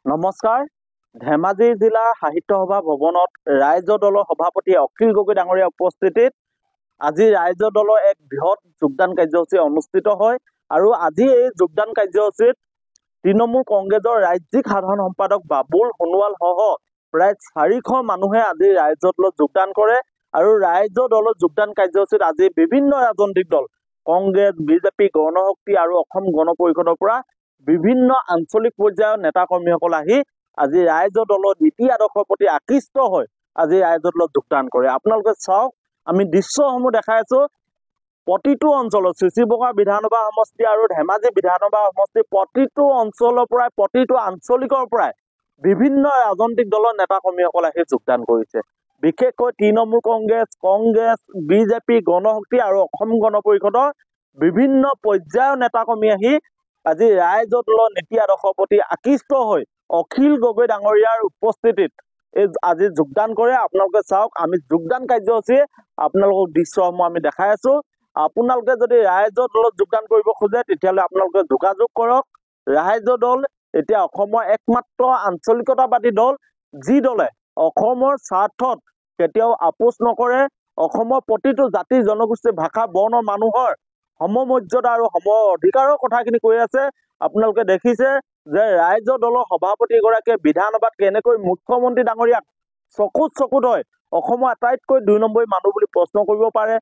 নমস্কাৰ। ধেমাজি জিলা সাহিত্য সভা ভৱনত ৰাইজ দলৰ সভাপতি অখিল গগৈ ডাঙৰীয়া উপস্থিতিত আজি ৰাইজ দলৰ এক বৃহৎ যোগদান কাৰ্যসূচী অনুষ্ঠিত হয় আৰু আজি এই যোগদান কাৰ্যসূচীত তৃণমূল কংগ্ৰেছৰ ৰাজ্যিক সাধাৰণ সম্পাদক বাবুল সোণোৱাল সহ প্ৰায় 400 মানুহে আজি ৰাইজ দলত যোগদান কৰে আৰু ৰাইজ দলৰ যোগদান কাৰ্যসূচীত আজি বিভিন্ন ৰাজনৈতিক দল কংগ্ৰেছ, বিজেপি, গণশক্তি আৰু অসম গণ পৰিষদৰ পৰা বিভিন্ন আঞ্চলিক পৰ্যায়ৰ নেতা কৰ্মীসকল আহি আজি ৰাইজ দলৰ নীতি আদৰ্শৰ প্ৰতি আকৃষ্ট হয় আজি ৰাইজ দলত যোগদান কৰে। আপোনালোকে চাওক, আমি দৃশ্যসমূহ দেখাই আছো। প্ৰতিটো অঞ্চলত চিচিবগা বিধানসভা সমষ্টি আৰু ধেমাজি বিধানসভা সমষ্টি প্ৰতিটো অঞ্চলৰ পৰাই প্ৰতিটো আঞ্চলিকৰ পৰাই বিভিন্ন ৰাজনৈতিক দলৰ নেতা কৰ্মীসকল আহি যোগদান কৰিছে। বিশেষকৈ তৃণমূল কংগ্ৰেছ, বিজেপি, গণশক্তি আৰু অসম গণ পৰিষদৰ বিভিন্ন পৰ্যায়ৰ নেতা কৰ্মী আহি আজি ৰাইজ দলৰ নীতি আদৰ্শৰ প্ৰতি আকৃষ্ট হৈ অখিল গগৈ ডাঙৰীয়াৰ উপস্থিতিত আজি যোগদান কৰে। আপোনালোকে চাওক, আমি যোগদান কাৰ্যসূচী আপোনালোকক দৃশ্যসমূহ আমি দেখাই আছো। আপোনালোকে যদি ৰাইজ দলত যোগদান কৰিব খোজে তেতিয়াহ'লে আপোনালোকে যোগাযোগ কৰক। ৰাইজ দল এতিয়া অসমৰ একমাত্ৰ আঞ্চলিকতাবাদী দল, যি দলে অসমৰ স্বাৰ্থত কেতিয়াও আপোচ নকৰে। অসমৰ প্ৰতিটো জাতি, জনগোষ্ঠী, ভাষা, বৰ্ণৰ মানুহৰ সমমৰ্যাদা আৰু সম অধিকাৰৰ কথাখিনি কৈ আছে। আপোনালোকে দেখিছে যে ৰাইজ দলৰ সভাপতিগৰাকীয়ে বিধানসভাত কেনেকৈ মুখ্যমন্ত্ৰী ডাঙৰীয়াক চকুত হয় অসমৰ আটাইতকৈ 2 নম্বৰী মানুহ বুলি প্ৰশ্ন কৰিব পাৰে।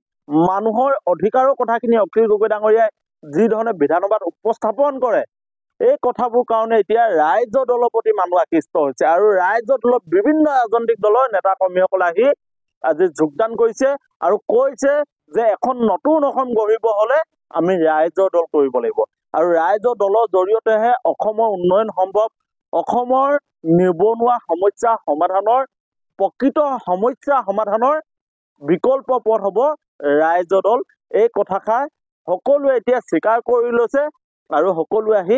মানুহৰ অধিকাৰৰ কথাখিনি অখিল গগৈ ডাঙৰীয়াই যি ধৰণে বিধানসভাত উপস্থাপন কৰে, এই কথাবোৰ কাৰণে এতিয়া ৰাইজ দলৰ প্ৰতি মানুহ আকৃষ্ট হৈছে আৰু ৰাইজ দলৰ বিভিন্ন ৰাজনৈতিক দলৰ নেতা কৰ্মীসকল আহি আজি যোগদান কৰিছে আৰু কৈছে যে এখন নতুন অসম গঢ়িব হলে আমি ৰাইজৰ দল কৰিব লাগিব আৰু ৰাইজৰ দলৰ জৰিয়তেহে অসমৰ উন্নয়ন সম্ভৱ। অসমৰ নিবনুৱা সমস্যা সমাধানৰ প্ৰকৃত সমস্যা সমাধানৰ বিকল্প পথ হ'ব ৰাইজৰ দল। এই কথাষাৰ সকলোৱে এতিয়া স্বীকাৰ কৰি লৈছে আৰু সকলোৱে আহি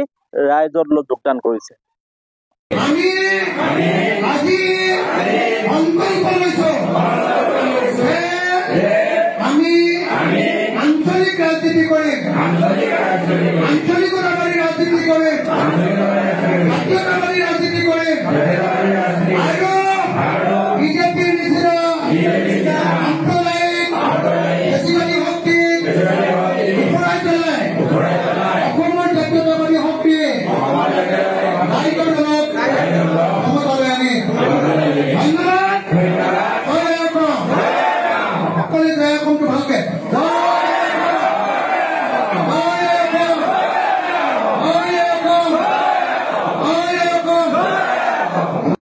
ৰাইজৰ দলত যোগদান কৰিছে। আঞ্চলিক ৰাজনীতি কৰে আঞ্চলিকতাবাদী ৰাজনীতি কৰে